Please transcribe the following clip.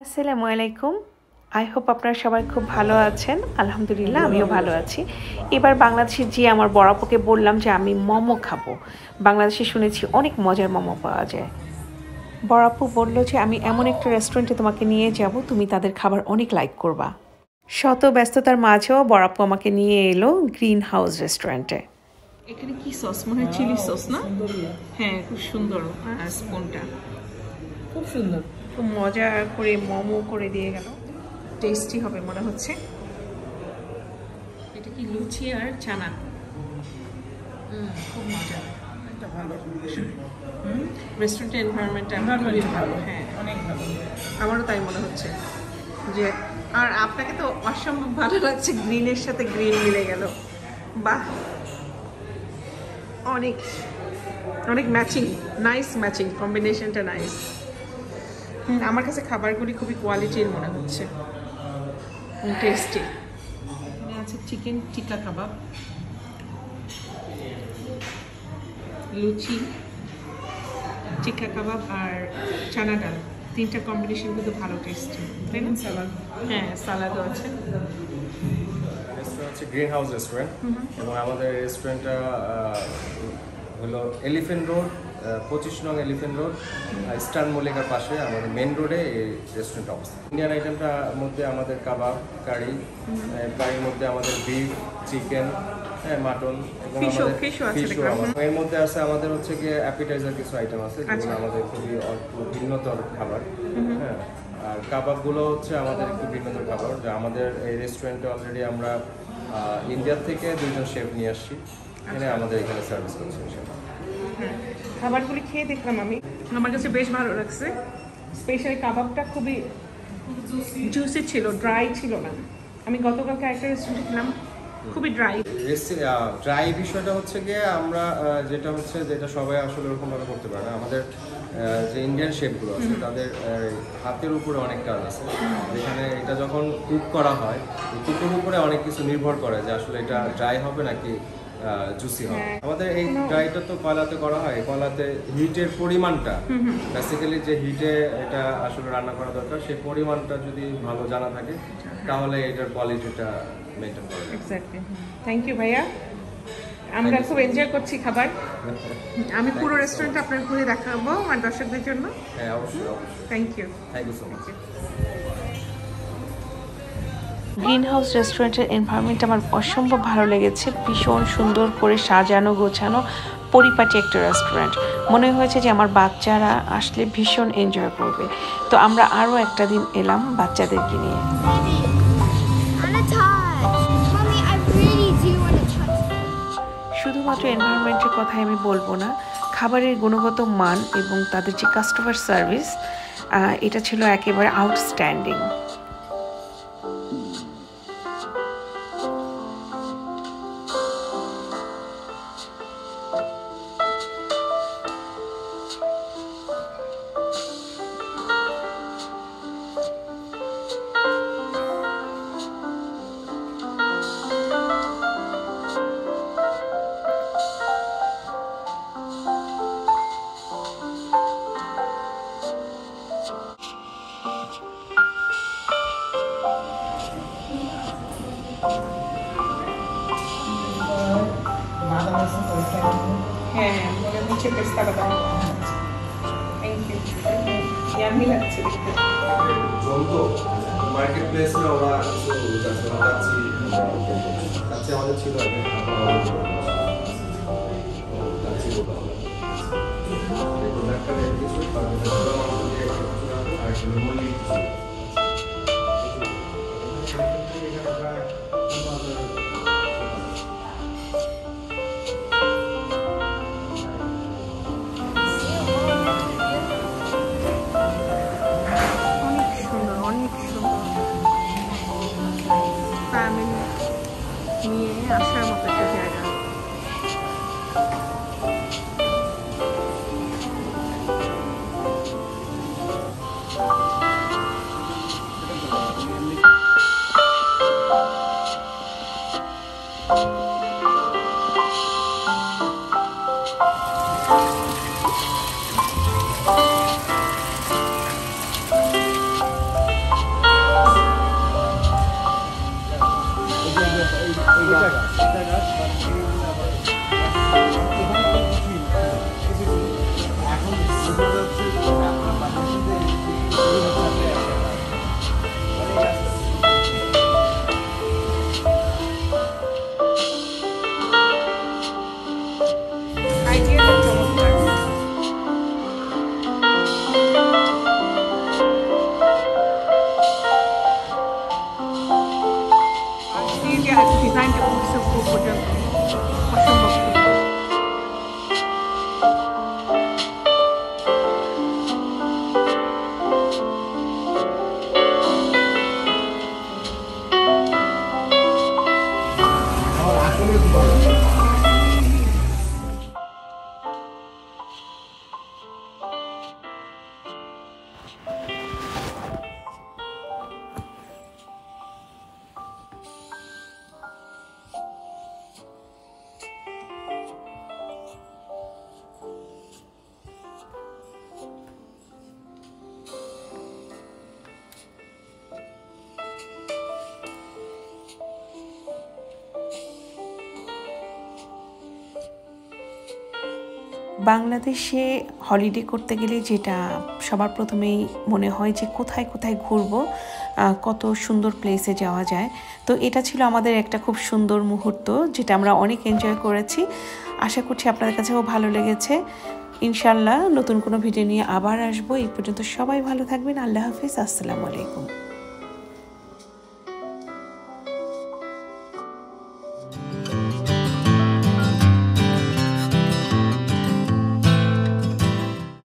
আসসালামু আলাইকুম। I hope আপনারা সবাই খুব ভালো আছেন। আলহামদুলিল্লাহ আমিও ভালো আছি। এবার বাংলাদেশে যেয়ে আমার বড় আপুকে বললাম যে আমি মোমো খাবো। বাংলাদেশে শুনেছি অনেক মজার মোমো পাওয়া যায়। বড় আপু বলল যে আমি এমন একটা রেস্টুরেন্টে তোমাকে নিয়ে যাব, তুমি তাদের খাবার অনেক লাইক করবা। শত ব্যস্ততার মাঝেও বড় আপু আমাকে নিয়ে এলো গ্রিন হাউস রেস্টুরেন্টে। এখানে কি সস, মনে হয় চিলি সস না? হ্যাঁ, খুব সুন্দর স্পুনটা, খুব সুন্দর, খুব মজা করে মোমো করে দিয়ে গেল। টেস্টি হবে মনে হচ্ছে। এটা কি লুচি আর চানা? খুব মজা। রেস্টুরেন্টের এনভায়রনমেন্টটা খুবই ভালো। হ্যাঁ, অনেক ভালো। আমারও তাই মনে হচ্ছে যে, আর আপনাকে তো অসম্ভব ভালো লাগছে, গ্রিনের সাথে গ্রিন মিলে গেল। বাহ, অনেক অনেক ম্যাচিং, নাইস ম্যাচিং, কম্বিনেশনটা নাইস। আমার কাছে খাবারগুলি খুবই কোয়ালিটির মনে হচ্ছে, টেস্টি। এখানে আছে চিকেন টিক্কা কাবাব, লুচি, টিক্কা কাবাব আর চানা ডাল। তিনটা কম্বিনেশন কিন্তু ভালো টেস্টি, তাই না? সালাদ, হ্যাঁ, সালাদও আছে। রেস্টুরেন্ট হচ্ছে গ্রিন হাউস রেস্টুরেন্ট এবং আমাদের রেস্টুরেন্টটা হলো এলিফেন্ট রোড, 25 নং এলিফেন্ট রোড, ইস্টার্ন মল্লিকার পাশে আমাদের মেন রোডে এই রেস্টুরেন্ট অবস্থিত। ইন্ডিয়ান আইটেমটার মধ্যে আমাদের কাবাব, কারির মধ্যে আমাদের বিফ, চিকেন, মাটন এবং এর মধ্যে আছে আমাদের হচ্ছে গিয়ে অ্যাপিটাইজার কিছু আইটেম আছে যেগুলো আমাদের খুবই ভিন্নতর খাবার। হ্যাঁ, আর কাবাবগুলো হচ্ছে আমাদের একটু ভিন্নতর খাবার। যে আমাদের এই রেস্টুরেন্টে অলরেডি আমরা ইন্ডিয়া থেকে 2জন শেফ নিয়ে আসছি, এখানে আমাদের এখানে সার্ভিস করছে। খাবারগুলি খেয়ে দেখলাম আমি, আমার কাছে বেশ ভালো লাগছে। স্পেশালি কাবাবটা খুবই জুসি ছিল, ড্রাই ছিল না। আমি গতকালকে একটা রেস্টুরেন্টে খেলাম, খুবই ড্রাই। ড্রাই বিষয়টা হচ্ছে গিয়ে আমরা যেটা সবাই আসলে ওরকমভাবে করতে পারে না। আমাদের যে ইন্ডিয়ান শেফগুলো আছে তাদের হাতের উপরে অনেক কাজ আছে, যেখানে এটা যখন কুক করা হয় এই কুকের উপরে অনেক কিছু নির্ভর করে যে আসলে এটা ড্রাই হবে নাকি জুসি হবে। আমাদের এই ড্রাইটা তো কয়লাতে করা হয়, কয়লাতে হিটের পরিমাণটা, বেসিক্যালি যে হিটে এটা আসলে রান্না করা দরকার সেই পরিমাণটা যদি ভালো জানা থাকে তাহলে এটার কোয়ালিটিটা মেইনটেইন করা যায়। এক্স্যাক্টলি। থ্যাংক ইউ ভাইয়া, আমরা খুব এনজয় করছি খাবার। আমি পুরো রেস্টুরেন্টটা আপনার ঘুরে দেখাবো আমার দর্শকদের জন্য। হ্যাঁ, অবশ্যই। Thank you so much. Green house রেস্টুরেন্টের এনভায়রনমেন্ট আমার অসম্ভব ভালো লেগেছে। ভীষণ সুন্দর করে সাজানো গোছানো পরিপাটি একটা রেস্টুরেন্ট। মনে হয়েছে যে আমার বাচ্চারা আসলে ভীষণ এনজয় করবে। তো আমরা আরও একটা দিন এলাম বাচ্চাদেরকে নিয়ে। শুধুমাত্র এনভায়রনমেন্টের কথাই আমি বলবো না, খাবারের গুণগত মান এবং তাদের যে কাস্টমার সার্ভিস, এটা ছিল একেবারে আউটস্ট্যান্ডিং। হ্যাঁ, মনে হচ্ছে পেস্তা বাদাম। থ্যাংক ইউ, ইয়ামি লাগছে দেখতে। মার্কেট প্লেসে ওরা কাছে আমাদের ছিল নিয়ে আসার মতো একটা জায়গা। ডিজাইনটা করছে খুব পর্যন্ত অসম্ভব সুন্দর। বাংলাদেশে হলিডে করতে গেলে যেটা সবার প্রথমেই মনে হয় যে কোথায় কোথায় ঘুরবো, কত সুন্দর প্লেসে যাওয়া যায়। তো এটা ছিল আমাদের একটা খুব সুন্দর মুহূর্ত, যেটা আমরা অনেক এনজয় করেছি। আশা করছি আপনাদের কাছেও ভালো লেগেছে। ইনশাল্লাহ নতুন কোনো ভিডিও নিয়ে আবার আসবো। এই পর্যন্ত সবাই ভালো থাকবেন। আল্লাহ হাফিজ, আসসালামু আলাইকুম।